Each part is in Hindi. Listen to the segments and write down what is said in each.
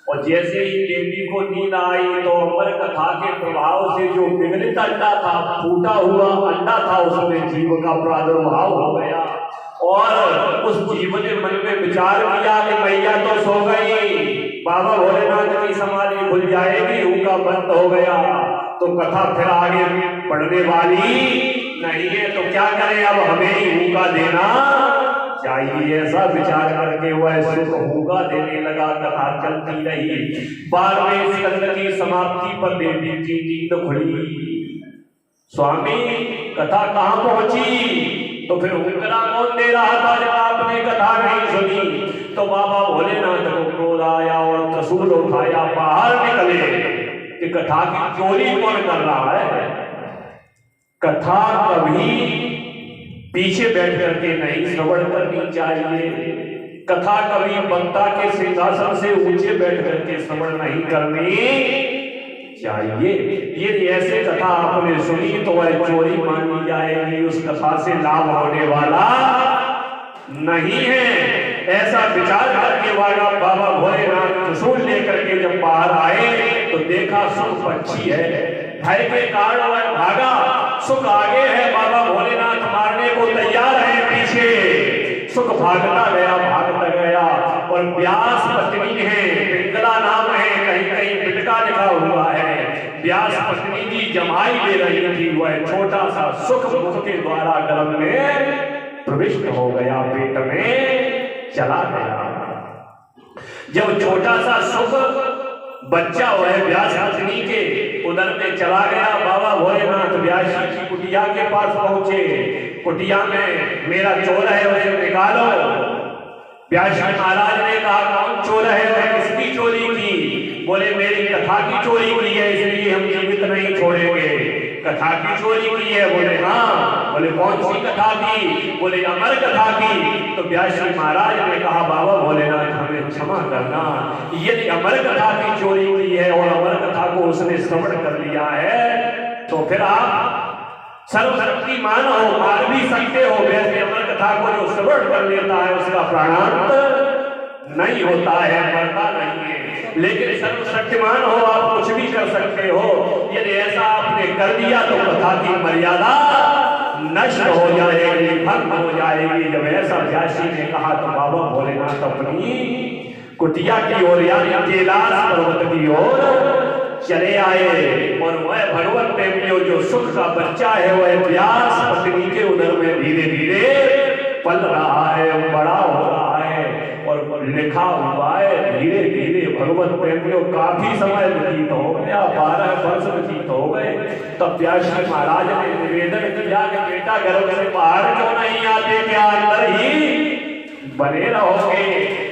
और जैसे ही देवी को नींद आई तो अमर कथा के प्रभाव से जो विगलित अंडा था, फूटा हुआ अंडा था, उसमें जीव का प्रादुर्भाव हो गया और उस जीव ने मन में विचार किया कि मैया तो सो गई, बाबा भोलेनाथ की समाधि खुल जाएगी, उनका बंद हो गया तो कथा फिर आगे बढ़ने वाली नहीं है, तो क्या करें अब हमें ही हुक्का देना चाहिए। ऐसा विचार करके वह सुख हुक्का देने लगा। कथा चलती रही। 12वें स्कंद की समाप्ति पर देवी की नींद खुली। स्वामी कथा कहाँ पहुंची? तो फिर हुक्का कौन दे रहा था जब आपने कथा नहीं सुनी? तो बाबा भोलेनाथ को क्रोध आया और त्रिशूल उठाया, बाहर निकले कि कथा की चोरी कौन कर रहा है। कथा कभी पीछे बैठ करके नहीं श्रवण करनी चाहिए। कथा कभी वक्ता के सिंहासन से ऊंचे बैठ करके श्रवण नहीं करनी चाहिए। यदि ऐसे कथा आपने सुनी तो वह चोरी मानी जाएगी, उस कथा से लाभ होने वाला नहीं है। ऐसा विचार करके वाला बाबा भोलेनाथ त्रिशूल लेकर के जब बाहर आए तो देखा सुख पक्षी है। भय के कारण वह भागा, सुख आगे है, बाबा भोलेनाथ मारने को तैयार है पीछे। सुख भागता गया और व्यास पत्नी है, पिंगला नाम है, कहीं कहीं पिटका लिखा हुआ है। व्यास पत्नी की जमाई ले रही थी, वह छोटा सा सुख मुख के द्वारा गर्भ में प्रविष्ट हो गया, पेट में चला गया। जब छोटा सा सुख बच्चा वह व्यास पत्नी के उदर में चला गया, बाबा भोलेनाथ व्यास की कुटिया के पास पहुंचे। कुटिया में मेरा चोर है, उसे निकालो। व्यास महाराज ने कहा कौन चोर है, वह किसकी चोरी की? बोले मेरी कथा की चोरी की है, इसलिए हम जीवित नहीं छोड़ेंगे। कथा की चोरी की है? बोले हाँ। बोले कौन सी कथा की? बोले अमर कथा की। तो व्यास महाराज ने कहा बाबा भोलेनाथ हमें क्षमा करना, यदि अमर कथा की चोरी की है और अमर कथा को उसने श्रवण कर लिया है तो फिर आप सर्वशक्तिमान हो, मार भी सकते हो। वैसे अमर कथा को जो श्रवण कर लेता है उसका प्राणांत नहीं होता है, मरता नहीं है। लेकिन सर्वशक्तिमान हो, आप कुछ भी कर सकते हो। यदि ऐसा आपने कर दिया तो कथा की मर्यादा नष्ट हो जाएगी, भंग हो जाएगी। जब ऐसा व्यासी ने कहा तो बाबा भोलेनाथ अपनी कुटिया की ओर यानी कैलाश पर्वत की ओर चले आए और वह भगवत प्रेमियों जो सुख का बच्चा है वह व्यास पत्नी के उदर में धीरे धीरे पल रहा है, बड़ा हो रहा है और लिखा हुआ है धीरे धीरे। भगवत प्रेमियों काफी समय व्यतीत हो गया, 12 वर्ष व्यतीत हो गए। तब व्यास महाराज ने निवेदन किया कि बेटा गर्भ से बाहर क्यों नहीं आते, क्या अंदर ही बने रहोगे?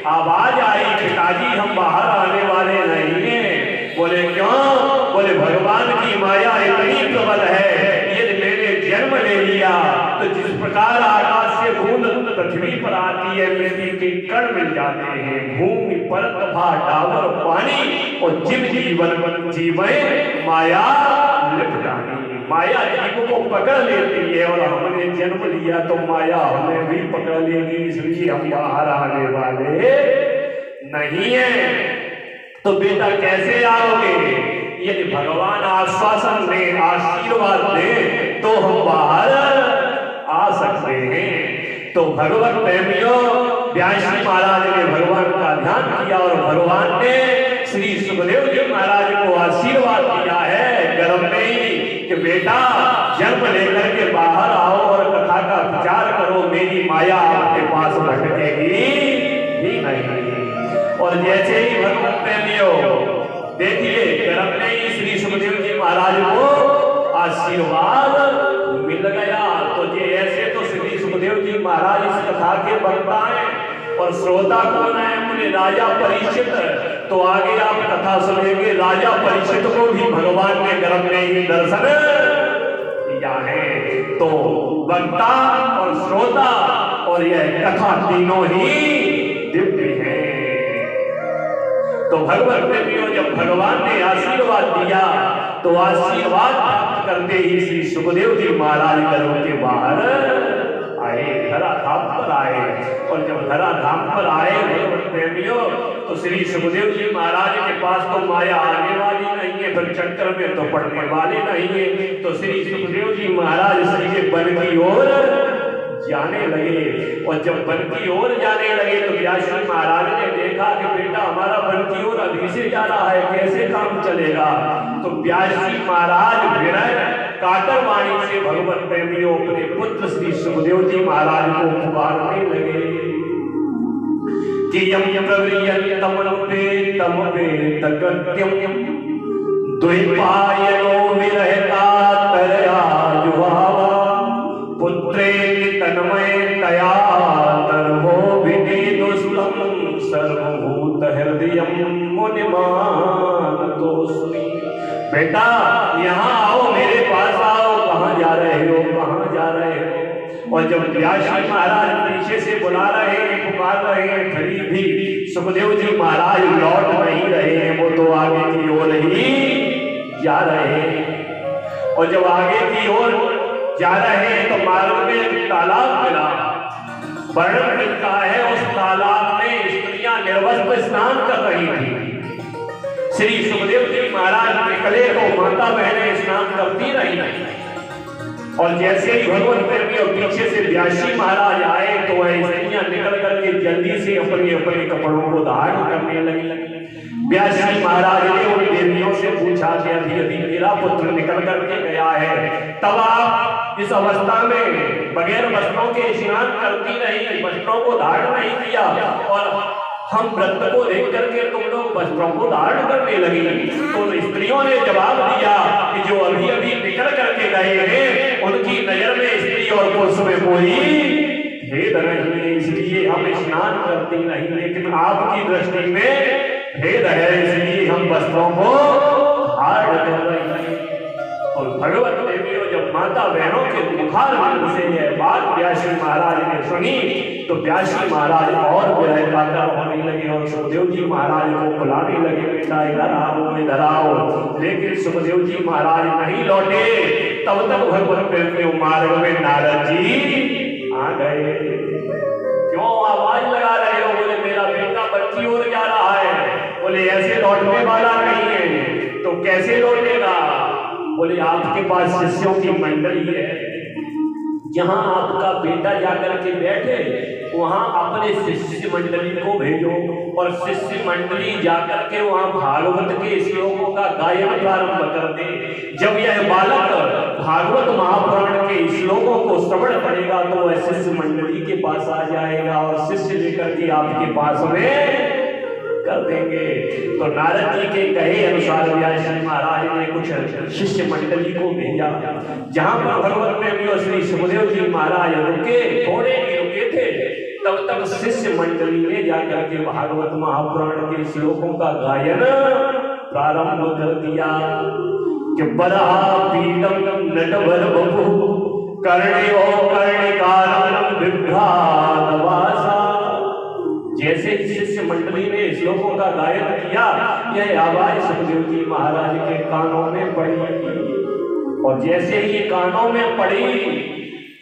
आवाज आई पिताजी हम बाहर आने वाले नहीं है। बोले क्यों? बोले भगवान की माया इतनी प्रबल है, यदि मैंने जन्म ले लिया प्रकार आकाश से बूंद पृथ्वी पर आती है, मिट्टी के कण मिल जाते हैं, भूमि पर तथा डावर पानी और जीवन जीवे माया लिपटानी। माया जीव को पकड़ लेती है और हमने जन्म लिया तो माया हमें भी पकड़ लेगी, इसलिए हम बाहर आने वाले नहीं है। तो बेटा कैसे आओगे? यदि भगवान आश्वासन दे, आशीर्वाद दे तो हम बाहर आ सकते हैं। तो भगवत प्रेमियों, व्यास महाराज ने भगवान का ध्यान किया और भगवान ने श्री सुखदेव जी महाराज को आशीर्वाद दिया है गर्भ में ही कि बेटा जन्म लेकर के बाहर आओ और कथा का विचार करो, मेरी माया आपके पास भटकेगी ही नहीं। और जैसे ही भगवत प्रेमियों देखिए गर्भ में ही श्री सुखदेव जी महाराज को आशीर्वाद मिल गया। तो ये ऐसे तो श्री सुखदेव जी महाराज इस कथा के वक्ता हैं और श्रोता कौन है? बोले राजा परीक्षित। तो आगे आप कथा सुनेंगे, राजा परीक्षित को भी भगवान ने गर्भ में ही दर्शन दिया है। तो वक्ता और श्रोता और यह कथा तीनों ही दिव्य है। तो भगवत प्रेमियों, जब भगवान ने आशीर्वाद दिया तो आशीर्वाद प्राप्त करते ही श्री सुखदेव जी महाराज घरों के बाहर आए, धराधाम पर आए। और जब धराधाम पर आए भगवत प्रेमियों, तो श्री सुखदेव जी महाराज के पास तो माया आने वाली नहीं है, फिर चक्कर में तो पड़ने वाले नहीं है। तो श्री सुखदेव जी महाराज सीधे वन की ओर जाने लगे। और जब वन की ओर जाने लगे तो व्यास महाराज ने देखा कि बेटा हमारा वन की ओर अभी से जा रहा है, कैसे काम चलेगा? तो व्यास महाराज विनय कातर वाणी से भगवत प्रेमियों अपने पुत्र श्री सुखदेव जी महाराज को पुकारने लगे कि यम प्रवृयन्तम पे तकृत्यम द्वैपायनो विरहता तरया जुहावा पुत्रेति तन्मयतया तर्वो विनिदुष्टं सर्वभूत हृदयं मुनिमानतोऽस्मि। बेटा यहाँ आओ, मेरे पास आओ। कहाँ जा रहे हो, कहाँ जा रहे हो? और जब व्यास महाराज पीछे से बुला रहे हैं, पुकार रहे हैं, फिर भी सुखदेव जी महाराज लौट नहीं रहे हैं, वो तो आगे की ओर ही जा रहे हैं। और जब आगे की ओर जा रहे हैं तो मार्ग में एक तालाब मिला। वर्णन मिलता है उस तालाब में स्त्रियां निर्वस्त्र स्नान कर रही थी। श्री सुखदेव जी महाराज निकले तो माता बहनें स्नान करती रही। और जैसे ही भगवत प्रेमियों पीछे से व्यासी महाराज आए तो वह स्त्रियां निकल करके जल्दी से अपने अपने कपड़ों को धारण करने लगी। व्यासी महाराज ने उन देवियों से पूछा कि अभी अभी मेरा पुत्र निकल करके गया है, तब आप इस अवस्था में बगैर वस्त्रों के स्नान करती रही, वस्त्रों को धारण नहीं किया, और हम व्रत को देख करके तुम लोग वस्त्रों को धारण करने लगी। तो स्त्रियों ने जवाब दिया कि जो अभी अभी निकल करके गए हैं उनकी नजर में स्त्री और पुरुष में कोई भेद नहीं है, इसलिए हम स्नान करते नहीं, लेकिन आपकी दृष्टि में भेद है, इसलिए हम वस्त्रों को धारण कर रहे हैं। और भगवत देवियों, जब माता बहनों के मुखारविंद से यह बात व्यासी महाराज ने सुनी तो व्यासी महाराज और विरह कातर होने लगे और सुखदेव जी महाराज को बुलाने लगे, बेटा इधर आओ, इधर आओ। लेकिन सुखदेव जी महाराज नहीं लौटे। तब तक भगवत प्रेमियों मार्ग में नारद जी आ गए। क्यों आवाज लगा रहे हो? बोले मेरा बेटा बच्ची ओर जा रहा है। बोले ऐसे लौटने वाला नहीं है। तो कैसे लौटेगा? बोले आपके पास शिष्यों की मंडली है, जहां आपका बेटा जाकर के बैठे वहां अपने शिष्य मंडली को भेजो और शिष्य मंडली जाकर के वहां भागवत के श्लोकों का गायन प्रारंभ कर दे। जब यह बालक भागवत महापुराण के श्लोकों को श्रवण करेगा तो वह शिष्य मंडली के पास आ जाएगा और शिष्य लेकर के आपके पास में कर देंगे। तो नारद जी के कहे अनुसार व्यास महाराज ने कुछ शिष्य मंडली को भेजा, जहां पर भगवत प्रेमियों श्री सुखदेव जी महाराज रुके, थोड़े ही रुके थे, तब तक शिष्य मंडली ने जाकर के भागवत महापुराण के श्लोकों का गायन प्रारंभ कर दिया कि बरहा पीडम नटवर बपु कर्णियो कर्णिकारं विभ्राटवासा। जैसे ही शिष्य मंडली ने श्लोकों का गायन किया, यह आवाज सुखदेव जी महाराज के कानों में पड़ी, और जैसे ही कानों में पड़ी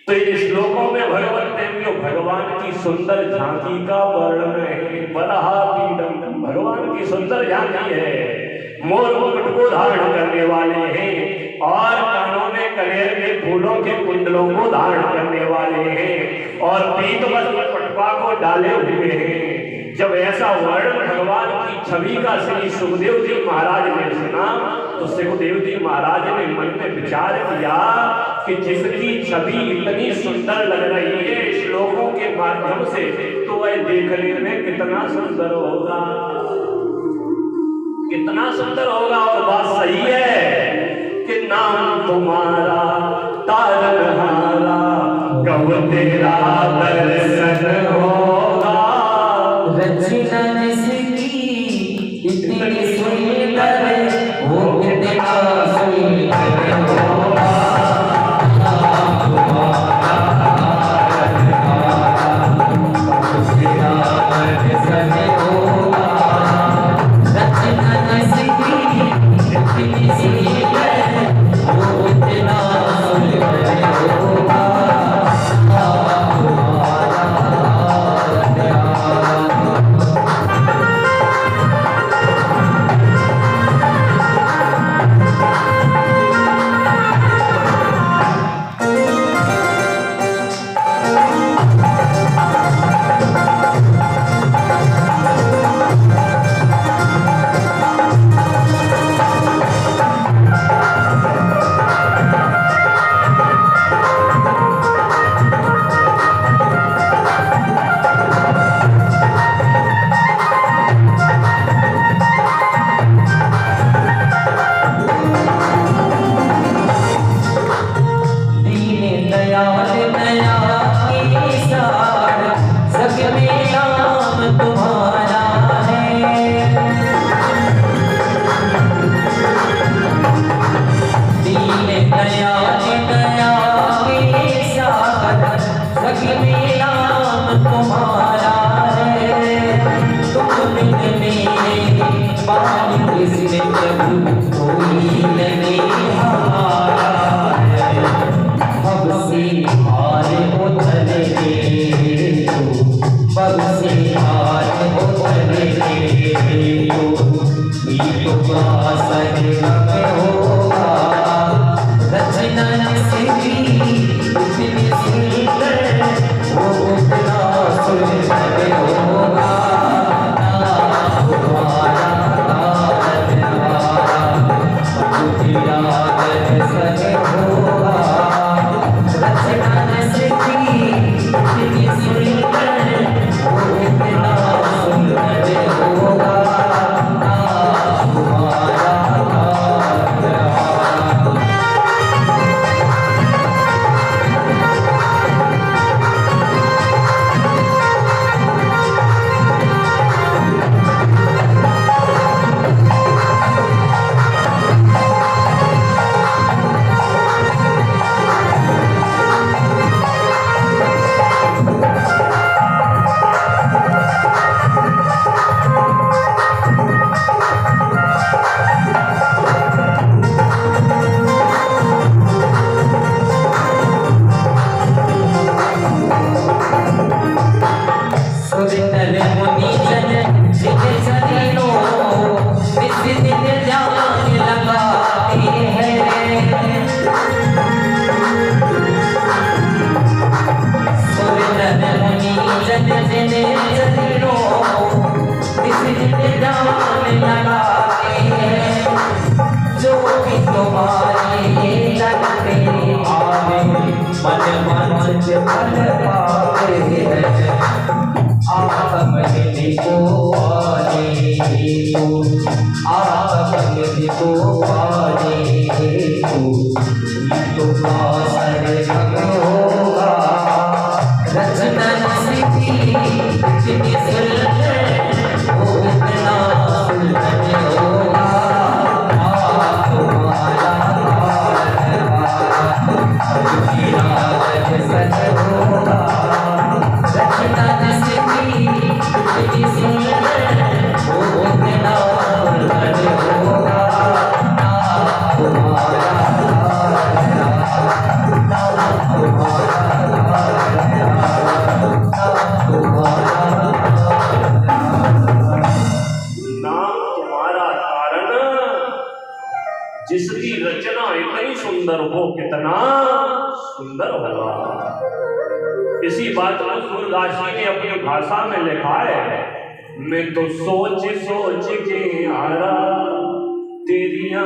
तो इन श्लोकों में भगवत देवियों भगवान की सुंदर झांकी का वर्णन है। बराहपीडम भगवान की सुंदर झांकी है, मोर मुकुट को धारण करने वाले हैं और कानों में कनेर के फूलों के कुंडलों को धारण करने वाले हैं और पीत वस्त्र पटवा को डाले हुए हैं। जब ऐसा वर्णन भगवान की छवि का श्री सुखदेव जी महाराज ने सुना तो सुखदेव जी महाराज ने मन में विचार किया कि जिसकी छवि इतनी सुंदर लग रही है श्लोकों के माध्यम से, तो वह देखने में कितना सुंदर होगा, कितना सुंदर होगा। और बात सही है कि नाम तुम्हारा तारनहारा, कब तेरा दर्शन होगा। रचना जिसकी इतनी सुंदर, वो कितना सुंदर होगा। Yeah. वो कितना सुंदर होगा। इसी बात को सूरदास जी ने अपनी भाषा में लिखा है, मैं तो सोच सोच के हारा तेरिया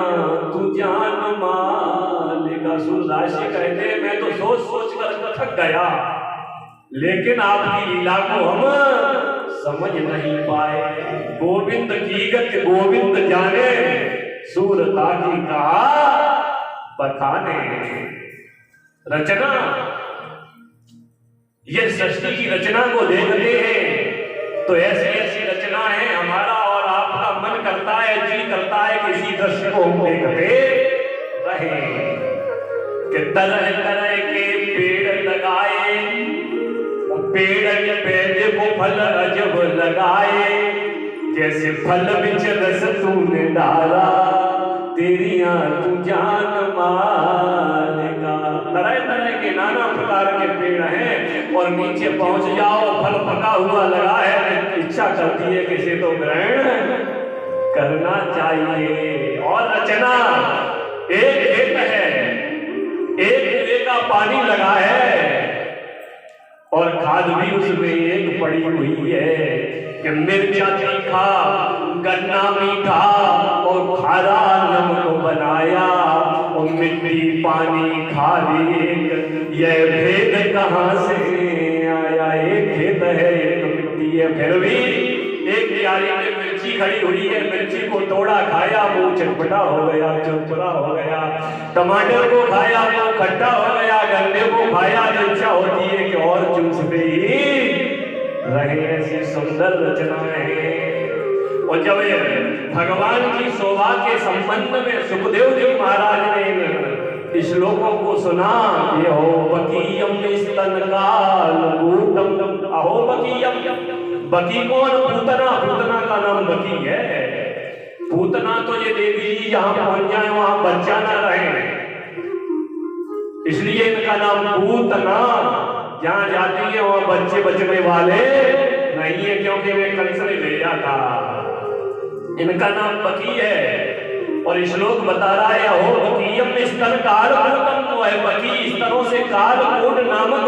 तू जान मालिका। सूरदास जी कहते हैं मैं तो सोच सोच कर थक गया, लेकिन आपकी लीला को हम समझ नहीं पाए। गोविंद की गति गोविंद जाने, सूरता की कहा बखाने। रचना, ये सृष्टि की रचना को देखते हैं तो ऐसी ऐसी रचना है, हमारा और आपका मन करता है, जी करता है कि इसी दृश्य को हम देखते रहे। कि तरह तरह के पेड़ लगाए, पेड़ पे देखो फल अजब लगाए, जैसे फल बिच रस तूने डाला तेरिया तू जान मालिका। तरह तरह के नाना प्रकार के पेड़ हैं और नीचे पहुंच जाओ फल पका हुआ लगा है, इच्छा करती है किसी तो ग्रहण करना चाहिए। और रचना एक खेत है, एक कुएं का पानी लगा है और खाद भी उसमें एक पड़ी हुई है कि मिर्चा तीखा गन्ना मीठा और खारा नमक बनाया और मिट्टी पानी खाद एक, यह भेद कहाँ से आया। एक खेत है एक मिट्टी है, फिर भी एक क्यारी में मिर्ची खड़ी हुई है, मिर्ची को तोड़ा खाया वो चटपटा हो गया चुरचुरा हो गया, टमाटर को खाया वो खट्टा हो गया, गन्ने को खाया तो इच्छा होती है कि और चूसते ही रहे। ऐसी सुंदर रचनाएं। और जब भगवान की शोभा के संबंध में सुखदेव जी महाराज ने श्लोकों को सुना, ये हो बकीयम स्तन काल कूटम, अहो बकीयम। बकी कौन? पूतना। पूतना का नाम बकी है। पूतना तो ये देवी जी जहां पहुंच जाए वहां बच्चा ना रहे, इसलिए इनका नाम पूतना। जहां जाती है वहां बच्चे बचने वाले नहीं है, क्योंकि वे कंस ने भेजा था। इनका नाम बकी है और श्लोक बता रहा है, हो बकीयम स्तन काल कूटम, तो है बकी स्तनों से काल कूट नामक